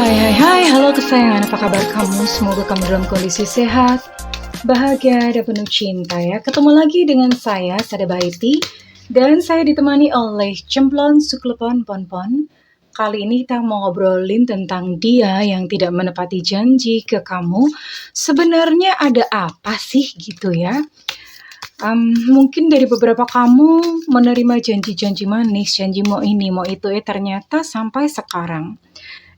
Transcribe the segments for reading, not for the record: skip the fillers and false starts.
Hai, halo kesayangan, apa kabar kamu? Semoga kamu dalam kondisi sehat, bahagia, dan penuh cinta ya. Ketemu lagi dengan saya, Sada Baiti, dan saya ditemani oleh Cemplon Suklepon Ponpon. Kali ini kita mau ngobrolin tentang dia yang tidak menepati janji ke kamu. Sebenarnya ada apa sih gitu ya? Mungkin dari beberapa kamu menerima janji-janji manis, janji mau ini, mau itu ternyata sampai sekarang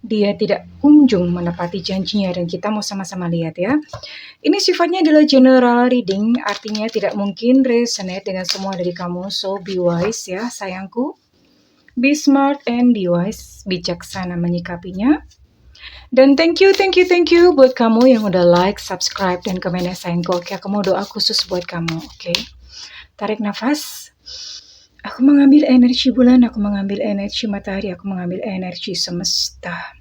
dia tidak kunjung menepati janjinya dan kita mau sama-sama lihat ya. Ini sifatnya adalah general reading, artinya tidak mungkin resonate dengan semua dari kamu. So be wise ya sayangku. Be smart and be wise, bijaksana menyikapinya. Dan thank you buat kamu yang udah like, subscribe, dan komennya sayangku. Oke, aku mau doa khusus buat kamu. Oke, tarik nafas. Aku mengambil energi bulan, aku mengambil energi matahari, aku mengambil energi semesta.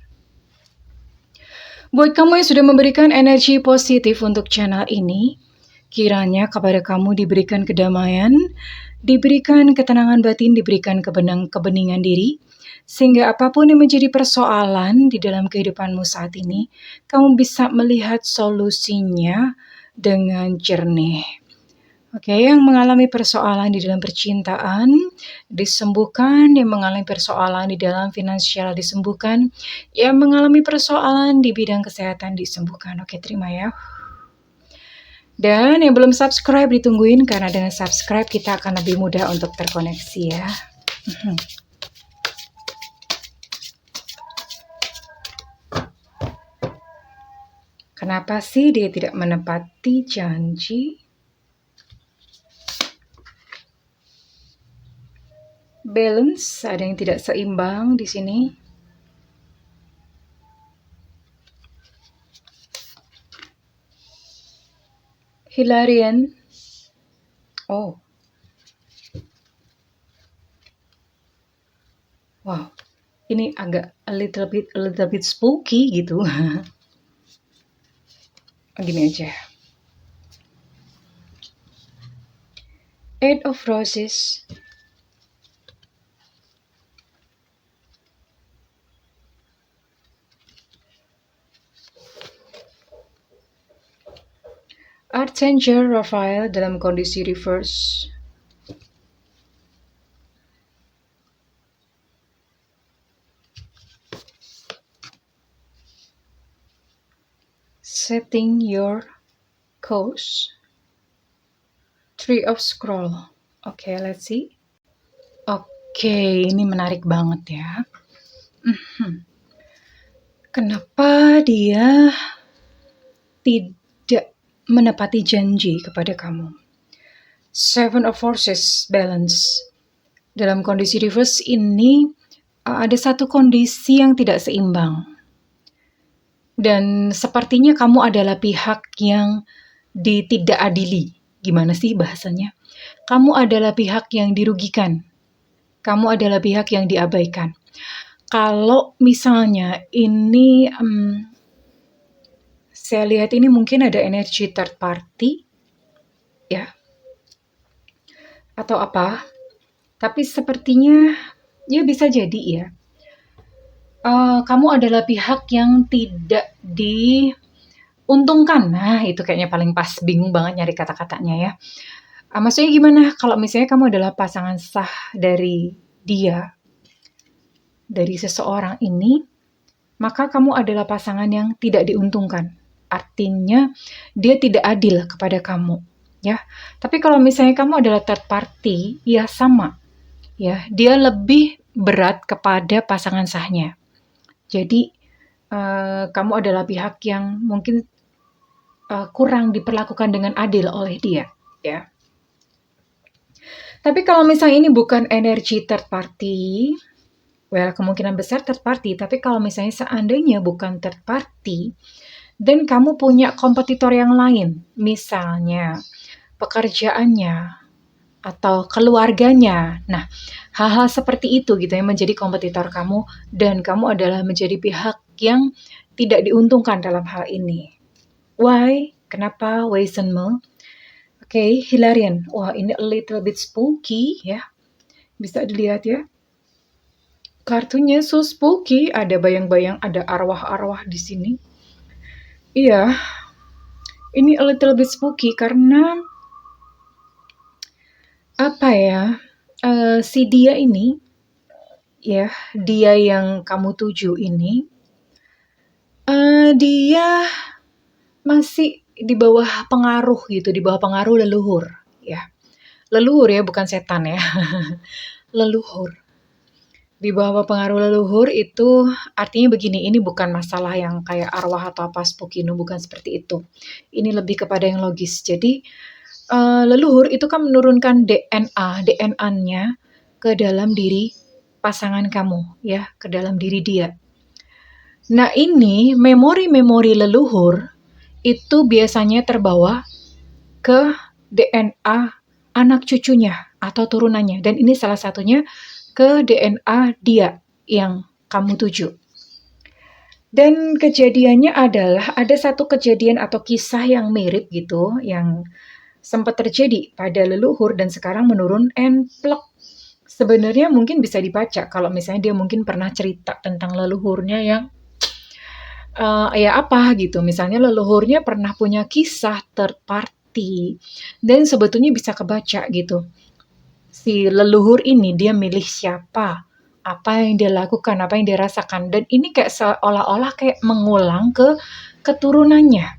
Buat kamu yang sudah memberikan energi positif untuk channel ini, kiranya kepada kamu diberikan kedamaian, diberikan ketenangan batin, diberikan kebeningan diri, sehingga apapun yang menjadi persoalan di dalam kehidupanmu saat ini, kamu bisa melihat solusinya dengan jernih. Oke, yang mengalami persoalan di dalam percintaan disembuhkan, yang mengalami persoalan di dalam finansial disembuhkan, yang mengalami persoalan di bidang kesehatan disembuhkan. Oke, terima ya. Dan yang belum subscribe ditungguin, karena dengan subscribe kita akan lebih mudah untuk terkoneksi ya. Kenapa sih dia tidak menepati janji? Balance, ada yang tidak seimbang di sini. Hilarion. Oh. Wow. Ini agak a little bit spooky gitu. Gini aja. Eight of Roses. Archangel Raphael dalam kondisi reverse. Setting your course. Three of Scroll. Oke, let's see. Oke, ini menarik banget ya. Kenapa dia tidak menepati janji kepada kamu? Seven of Forces, balance. Dalam kondisi reverse ini ada satu kondisi yang tidak seimbang. Dan sepertinya kamu adalah pihak yang tidak adili. Gimana sih bahasanya? Kamu adalah pihak yang dirugikan. Kamu adalah pihak yang diabaikan. Kalau misalnya ini, saya lihat ini mungkin ada energi third party, ya, atau apa. Tapi sepertinya, ya bisa jadi ya. Kamu adalah pihak yang tidak diuntungkan. Nah, itu kayaknya paling pas, bingung banget nyari kata-katanya ya. Maksudnya gimana? Kalau misalnya kamu adalah pasangan sah dari dia, dari seseorang ini, maka kamu adalah pasangan yang tidak diuntungkan. Artinya dia tidak adil kepada kamu, ya. Tapi kalau misalnya kamu adalah third party, ya sama. Ya, dia lebih berat kepada pasangan sahnya. Jadi kamu adalah pihak yang mungkin kurang diperlakukan dengan adil oleh dia, ya. Tapi kalau misalnya ini bukan energi third party, well, kemungkinan besar third party. Tapi kalau misalnya seandainya bukan third party, dan kamu punya kompetitor yang lain, misalnya pekerjaannya atau keluarganya. Nah, hal-hal seperti itu gitu yang menjadi kompetitor kamu, dan kamu adalah menjadi pihak yang tidak diuntungkan dalam hal ini. Why? Kenapa? Weisenmo? Oke, Hilarion. Wah, ini a little bit spooky ya. Bisa dilihat ya. Kartunya so spooky, ada bayang-bayang, ada arwah-arwah di sini. Iya, ini a little bit spooky karena apa ya? Si dia ini, ya, dia yang kamu tuju ini, dia masih di bawah pengaruh gitu, di bawah pengaruh leluhur, ya. Leluhur ya, bukan setan ya. Leluhur. Di bawah pengaruh leluhur itu artinya begini, ini bukan masalah yang kayak arwah atau apa spooky, no, bukan seperti itu. Ini lebih kepada yang logis. Jadi leluhur itu kan menurunkan DNA-nya ke dalam diri pasangan kamu, ya, ke dalam diri dia. Nah, ini memori-memori leluhur itu biasanya terbawa ke DNA anak cucunya atau turunannya. Dan ini salah satunya ke DNA dia yang kamu tuju. Dan kejadiannya adalah ada satu kejadian atau kisah yang mirip gitu, yang sempat terjadi pada leluhur dan sekarang menurun and plek. Sebenarnya mungkin bisa dibaca kalau misalnya dia mungkin pernah cerita tentang leluhurnya yang ya apa gitu. Misalnya leluhurnya pernah punya kisah third party dan sebetulnya bisa kebaca gitu. Si leluhur ini dia milih siapa, apa yang dia lakukan, apa yang dia rasakan, dan ini kayak seolah-olah kayak mengulang ke keturunannya.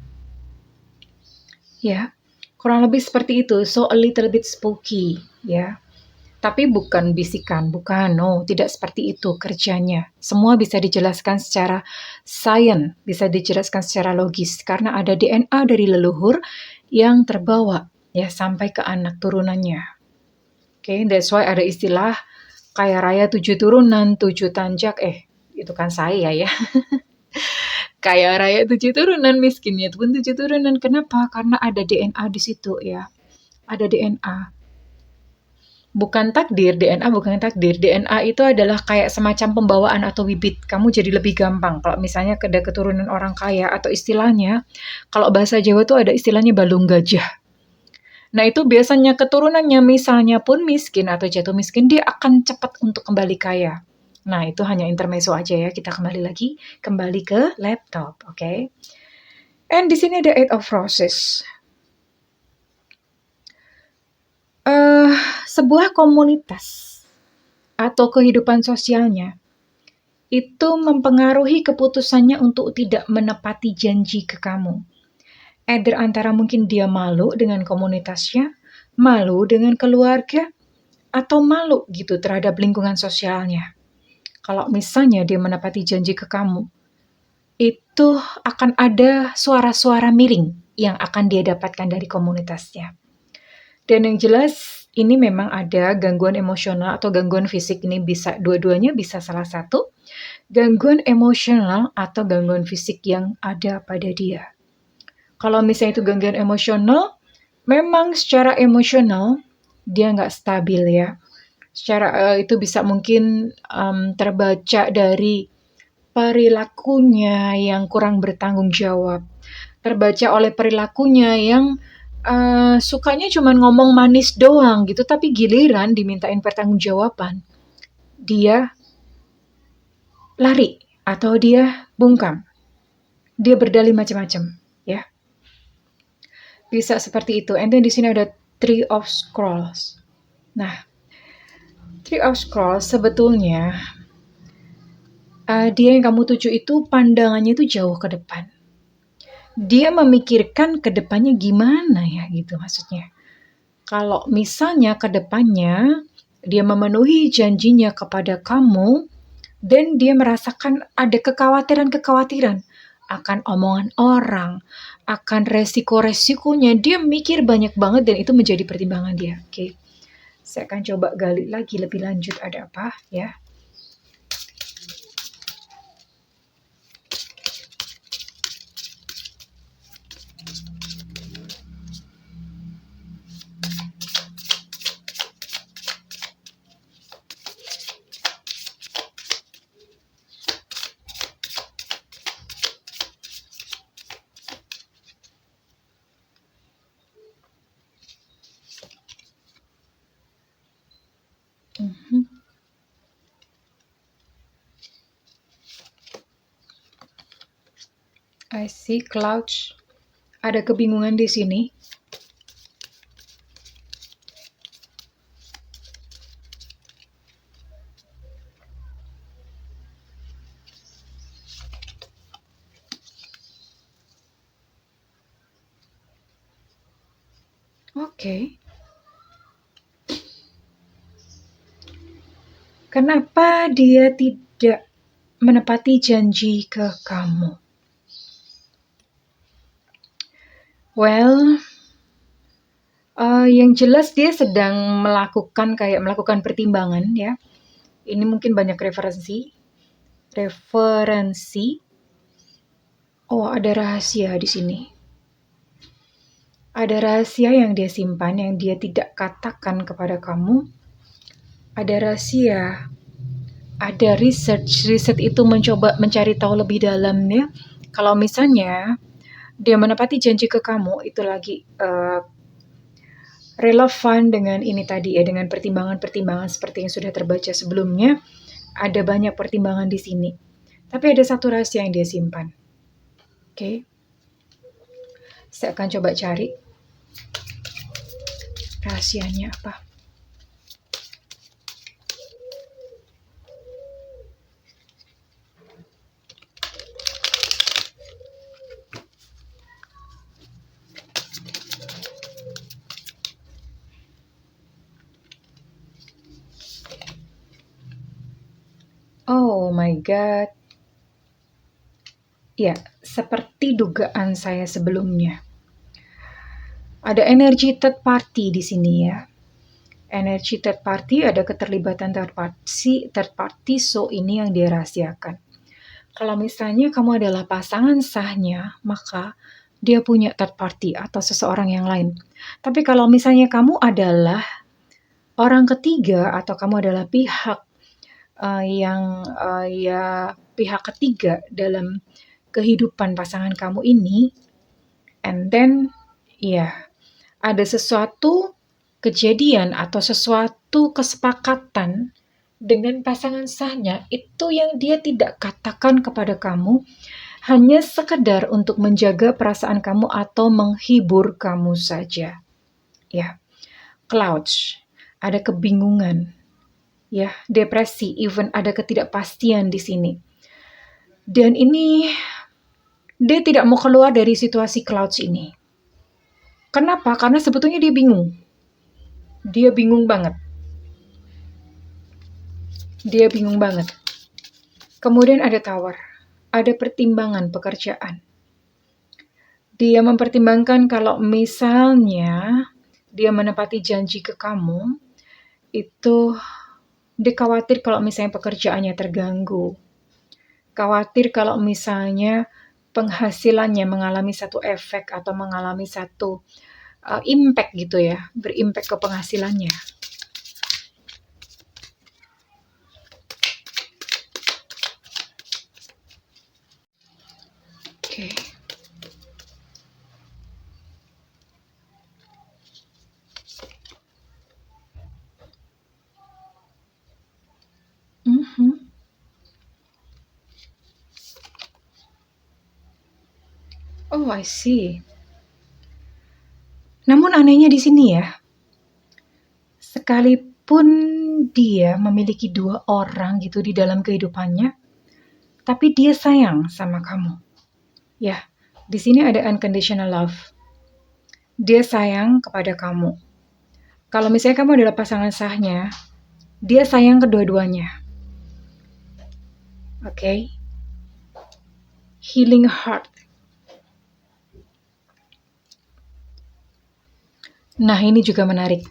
Ya, kurang lebih seperti itu. So a little bit spooky, ya. Tapi bukan bisikan, bukan, no, tidak seperti itu kerjanya. Semua bisa dijelaskan secara sains, bisa dijelaskan secara logis karena ada DNA dari leluhur yang terbawa ya sampai ke anak turunannya. Oke, that's why ada istilah kaya raya 7 turunan, 7 tanjak. Itu kan saya ya. Kaya raya 7 turunan, miskinnya pun 7 turunan. Kenapa? Karena ada DNA di situ ya. Ada DNA. Bukan takdir, DNA bukan takdir. DNA itu adalah kayak semacam pembawaan atau bibit. Kamu jadi lebih gampang. Kalau misalnya ada keturunan orang kaya atau istilahnya, kalau bahasa Jawa tuh ada istilahnya balung gajah. Nah itu biasanya keturunannya misalnya pun miskin atau jatuh miskin, dia akan cepat untuk kembali kaya. Nah itu hanya intermezzo aja ya, kita kembali ke laptop, oke? Okay? And di sini ada 8 of Roses. Sebuah komunitas atau kehidupan sosialnya itu mempengaruhi keputusannya untuk tidak menepati janji ke kamu. Either antara mungkin dia malu dengan komunitasnya, malu dengan keluarga, atau malu gitu terhadap lingkungan sosialnya. Kalau misalnya dia menepati janji ke kamu, itu akan ada suara-suara miring yang akan dia dapatkan dari komunitasnya. Dan yang jelas ini memang ada gangguan emosional atau gangguan fisik, ini bisa dua-duanya, bisa salah satu. Gangguan emosional atau gangguan fisik yang ada pada dia. Kalau misalnya itu gangguan emosional, memang secara emosional dia nggak stabil ya. Secara itu bisa mungkin terbaca dari perilakunya yang kurang bertanggung jawab. Terbaca oleh perilakunya yang sukanya cuma ngomong manis doang gitu, tapi giliran dimintain pertanggungjawaban, dia lari atau dia bungkam. Dia berdalih macam-macam, ya. Bisa seperti itu. And then di sini ada Three of Scrolls. Nah, Three of Scrolls sebetulnya dia yang kamu tuju itu pandangannya itu jauh ke depan. Dia memikirkan ke depannya gimana ya gitu maksudnya. Kalau misalnya ke depannya dia memenuhi janjinya kepada kamu dan dia merasakan ada kekhawatiran-kekhawatiran akan omongan orang, akan resiko-resikonya, dia mikir banyak banget dan itu menjadi pertimbangan dia. Oke. Saya akan coba gali lagi lebih lanjut ada apa ya. Mhm. I see clouds. Ada kebingungan di sini. Oke. Kenapa dia tidak menepati janji ke kamu? Well, yang jelas dia sedang melakukan pertimbangan ya. Ini mungkin banyak referensi. Oh, ada rahasia di sini. Ada rahasia yang dia simpan, yang dia tidak katakan kepada kamu. Ada rahasia. Ada riset itu mencoba mencari tahu lebih dalam ya. Kalau misalnya dia menepati janji ke kamu, itu lagi relevan dengan ini tadi ya, dengan pertimbangan-pertimbangan seperti yang sudah terbaca sebelumnya. Ada banyak pertimbangan di sini. Tapi ada satu rahasia yang dia simpan. Oke. Saya akan coba cari rahasianya apa. Oh my God. Ya, seperti dugaan saya sebelumnya. Ada energi third party di sini ya. Energi third party, ada keterlibatan third party, so ini yang dia rahasiakan. Kalau misalnya kamu adalah pasangan sahnya, maka dia punya third party atau seseorang yang lain. Tapi kalau misalnya kamu adalah orang ketiga atau kamu adalah pihak pihak ketiga dalam kehidupan pasangan kamu ini, and then ada sesuatu kejadian atau sesuatu kesepakatan dengan pasangan sahnya itu yang dia tidak katakan kepada kamu, hanya sekedar untuk menjaga perasaan kamu atau menghibur kamu saja. Ya, clouds, ada kebingungan. Ya, depresi, even ada ketidakpastian di sini. Dan ini dia tidak mau keluar dari situasi clouds ini. Kenapa? Karena sebetulnya dia bingung. Dia bingung banget. Kemudian ada tower, ada pertimbangan pekerjaan. Dia mempertimbangkan kalau misalnya dia menepati janji ke kamu, itu dia khawatir kalau misalnya pekerjaannya terganggu. Khawatir kalau misalnya penghasilannya mengalami satu efek atau mengalami satu impact gitu ya, berimpact ke penghasilannya. Oke. Oh, I see. Namun anehnya di sini ya, sekalipun dia memiliki 2 orang gitu di dalam kehidupannya, tapi dia sayang sama kamu. Ya, di sini ada unconditional love. Dia sayang kepada kamu. Kalau misalnya kamu adalah pasangan sahnya, dia sayang kedua-duanya. Oke? Healing heart. Nah, ini juga menarik.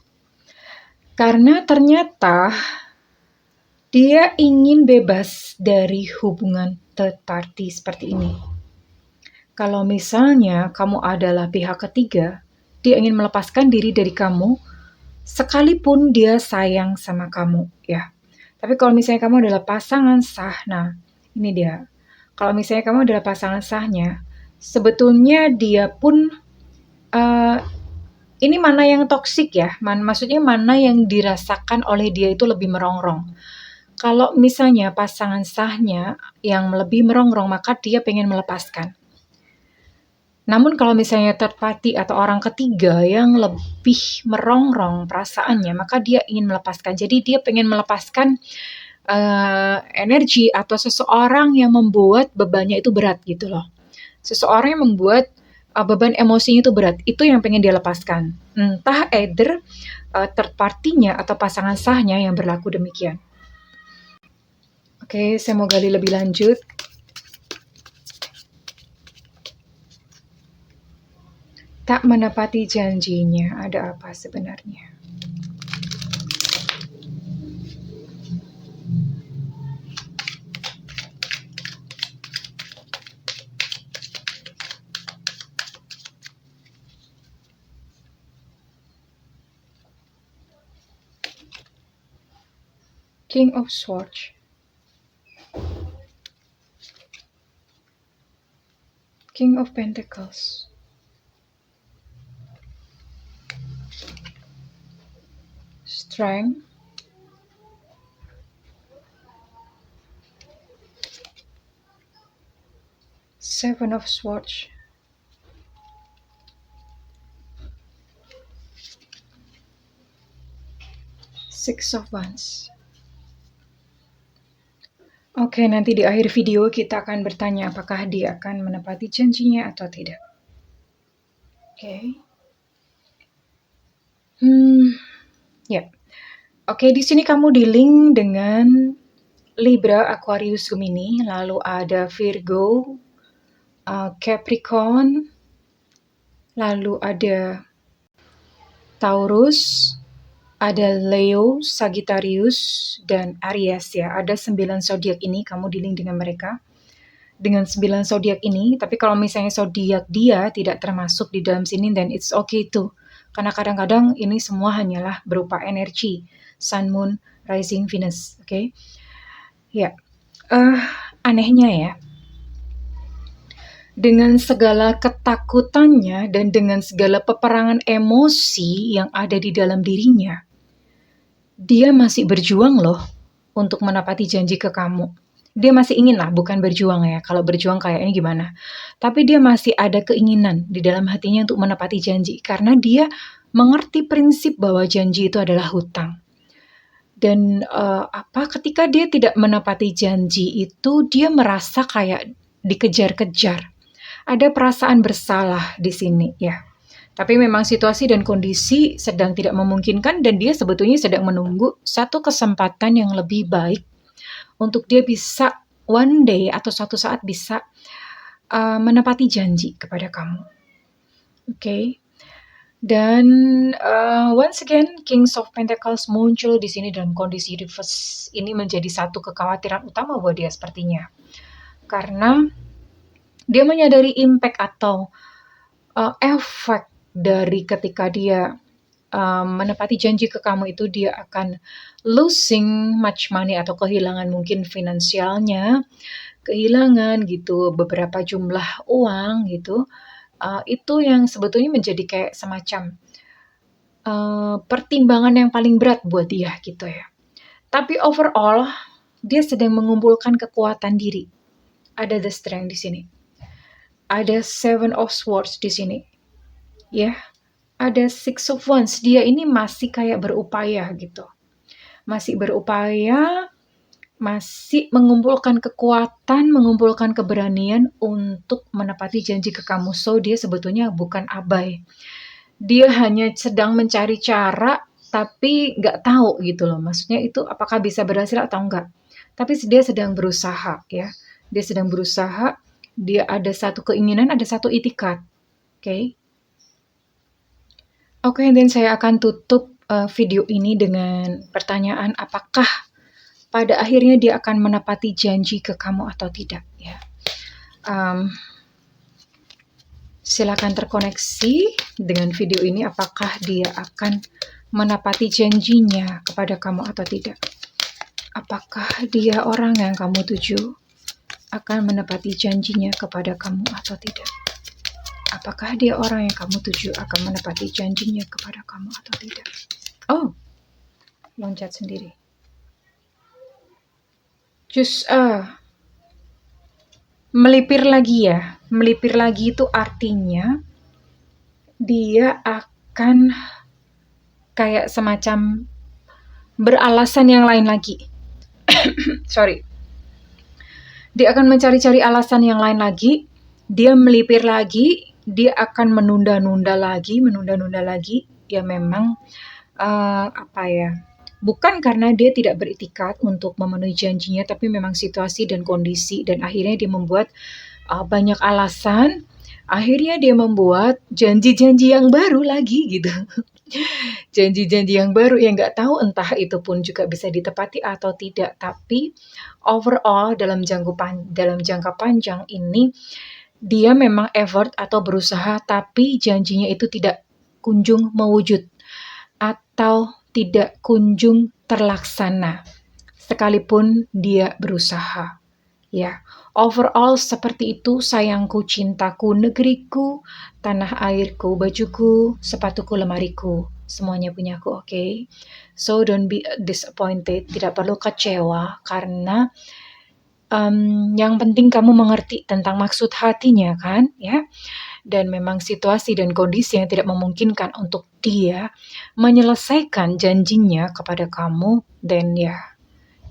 Karena ternyata dia ingin bebas dari hubungan third party seperti ini. Kalau misalnya kamu adalah pihak ketiga, dia ingin melepaskan diri dari kamu, sekalipun dia sayang sama kamu, ya. Tapi kalau misalnya kamu adalah pasangan sah, nah ini dia. Kalau misalnya kamu adalah pasangan sahnya, sebetulnya dia pun ini mana yang toksik ya? Maksudnya mana yang dirasakan oleh dia itu lebih merongrong. Kalau misalnya pasangan sahnya yang lebih merongrong, maka dia pengen melepaskan. Namun kalau misalnya third party atau orang ketiga yang lebih merongrong perasaannya, maka dia ingin melepaskan. Jadi dia pengen melepaskan energi atau seseorang yang membuat bebannya itu berat gitu loh. Seseorang yang membuat beban emosinya itu berat, itu yang pengen dia lepaskan. Entah either third party-nya atau pasangan sahnya yang berlaku demikian. Oke, saya mau gali lebih lanjut. Tak menepati janjinya, ada apa sebenarnya? King of Swords. King of Pentacles. Strength. Seven of Swords. Six of Wands. Oke, nanti di akhir video kita akan bertanya apakah dia akan menepati janjinya atau tidak. Oke. Ya. Oke, di sini kamu di-link dengan Libra, Aquarius, Gemini, lalu ada Virgo, Capricorn, lalu ada Taurus, ada Leo, Sagittarius, dan Aries ya. Ada 9 zodiak ini, kamu di-link dengan mereka. Dengan 9 zodiak ini, tapi kalau misalnya zodiak dia tidak termasuk di dalam sini, then it's okay too. Karena kadang-kadang ini semua hanyalah berupa energi. Sun, Moon, Rising, Venus. Oke? Ya. Anehnya ya. Dengan segala ketakutannya dan dengan segala peperangan emosi yang ada di dalam dirinya, dia masih berjuang loh untuk menepati janji ke kamu. Dia masih ingin lah, bukan berjuang ya. Kalau berjuang kayaknya gimana. Tapi dia masih ada keinginan di dalam hatinya untuk menepati janji. Karena dia mengerti prinsip bahwa janji itu adalah hutang. Dan ketika dia tidak menepati janji itu, dia merasa kayak dikejar-kejar. Ada perasaan bersalah di sini ya. Tapi memang situasi dan kondisi sedang tidak memungkinkan dan dia sebetulnya sedang menunggu satu kesempatan yang lebih baik untuk dia bisa one day atau suatu saat bisa menepati janji kepada kamu. Oke. Dan once again, Kings of Pentacles muncul di sini dalam kondisi reverse. Ini menjadi satu kekhawatiran utama buat dia sepertinya. Karena dia menyadari impact atau efek dari ketika dia menepati janji ke kamu itu, dia akan losing much money atau kehilangan mungkin finansialnya, kehilangan gitu beberapa jumlah uang gitu. Itu yang sebetulnya menjadi kayak semacam pertimbangan yang paling berat buat dia gitu ya. Tapi overall dia sedang mengumpulkan kekuatan diri. Ada the strength di sini. Ada Seven of Swords di sini. Ya. Ada Six of Wands. Dia ini masih kayak berupaya gitu. Masih berupaya, masih mengumpulkan kekuatan, mengumpulkan keberanian untuk menepati janji ke kamu. So, dia sebetulnya bukan abai. Dia hanya sedang mencari cara, tapi nggak tahu gitu loh. Maksudnya itu apakah bisa berhasil atau enggak. Tapi dia sedang berusaha ya. Dia sedang berusaha, dia ada satu keinginan, ada satu itikat. Oke. Oke, dan saya akan tutup video ini dengan pertanyaan apakah pada akhirnya dia akan menepati janji ke kamu atau tidak ya. Silakan terkoneksi dengan video ini apakah dia akan menepati janjinya kepada kamu atau tidak. Apakah dia orang yang kamu tuju akan menepati janjinya kepada kamu atau tidak. Apakah dia orang yang kamu tuju akan menepati janjinya kepada kamu atau tidak? Oh, loncat sendiri. Melipir lagi ya, melipir lagi itu artinya dia akan kayak semacam beralasan yang lain lagi. Sorry. Dia akan mencari-cari alasan yang lain lagi, dia melipir lagi, dia akan menunda-nunda lagi, ya memang bukan karena dia tidak beritikat untuk memenuhi janjinya, tapi memang situasi dan kondisi, dan akhirnya dia membuat banyak alasan, akhirnya dia membuat janji-janji yang baru lagi gitu. Janji-janji yang baru yang nggak tahu entah itu pun juga bisa ditepati atau tidak, tapi overall dalam jangka panjang ini dia memang effort atau berusaha, tapi janjinya itu tidak kunjung mewujud atau tidak kunjung terlaksana sekalipun dia berusaha. Ya, overall seperti itu sayangku, cintaku, negeriku, tanah airku, bajuku, sepatuku, lemariku. Semuanya punyaku, okay? So don't be disappointed, tidak perlu kecewa karena yang penting kamu mengerti tentang maksud hatinya kan, ya. Dan memang situasi dan kondisi yang tidak memungkinkan untuk dia menyelesaikan janjinya kepada kamu, then ya,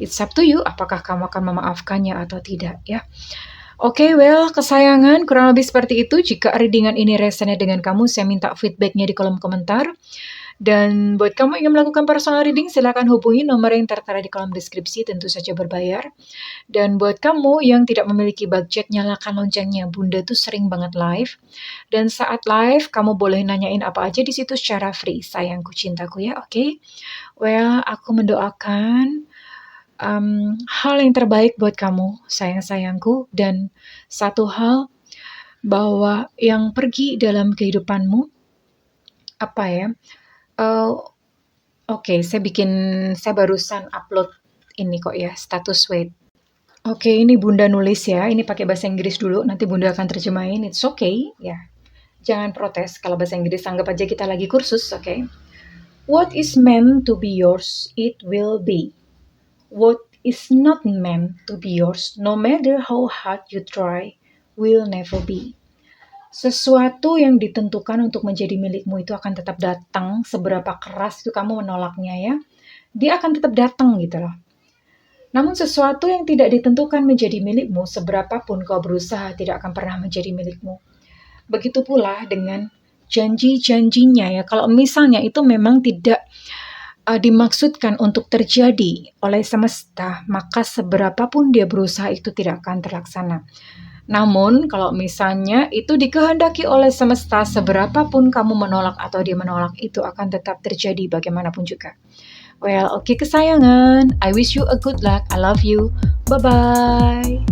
it's up to you apakah kamu akan memaafkannya atau tidak ya. Oke, well, kesayangan, kurang lebih seperti itu. Jika readingan ini resonate dengan kamu, saya minta feedbacknya di kolom komentar. Dan buat kamu yang ingin melakukan personal reading, silakan hubungi nomor yang tertera di kolom deskripsi, tentu saja berbayar. Dan buat kamu yang tidak memiliki budget, nyalakan loncengnya. Bunda tuh sering banget live. Dan saat live, kamu boleh nanyain apa aja di situ secara free. Sayangku, cintaku ya, oke? Well, aku mendoakan hal yang terbaik buat kamu, sayang-sayangku. Dan satu hal, bahwa yang pergi dalam kehidupanmu, saya barusan upload ini kok ya, status wait. Oke, ini Bunda nulis ya, ini pakai bahasa Inggris dulu, nanti Bunda akan terjemahin, it's okay, ya. Jangan protes kalau bahasa Inggris, anggap aja kita lagi kursus, oke? What is meant to be yours, it will be. What is not meant to be yours, no matter how hard you try, will never be. Sesuatu yang ditentukan untuk menjadi milikmu itu akan tetap datang, seberapa keras itu kamu menolaknya ya, dia akan tetap datang gitu loh. Namun sesuatu yang tidak ditentukan menjadi milikmu, seberapapun kau berusaha, tidak akan pernah menjadi milikmu. Begitu pula dengan janji-janjinya ya, kalau misalnya itu memang tidak dimaksudkan untuk terjadi oleh semesta, maka seberapapun dia berusaha itu tidak akan terlaksana. Namun, kalau misalnya itu dikehendaki oleh semesta, seberapapun kamu menolak atau dia menolak, itu akan tetap terjadi bagaimanapun juga. Well, oke kesayangan. I wish you a good luck. I love you. Bye-bye.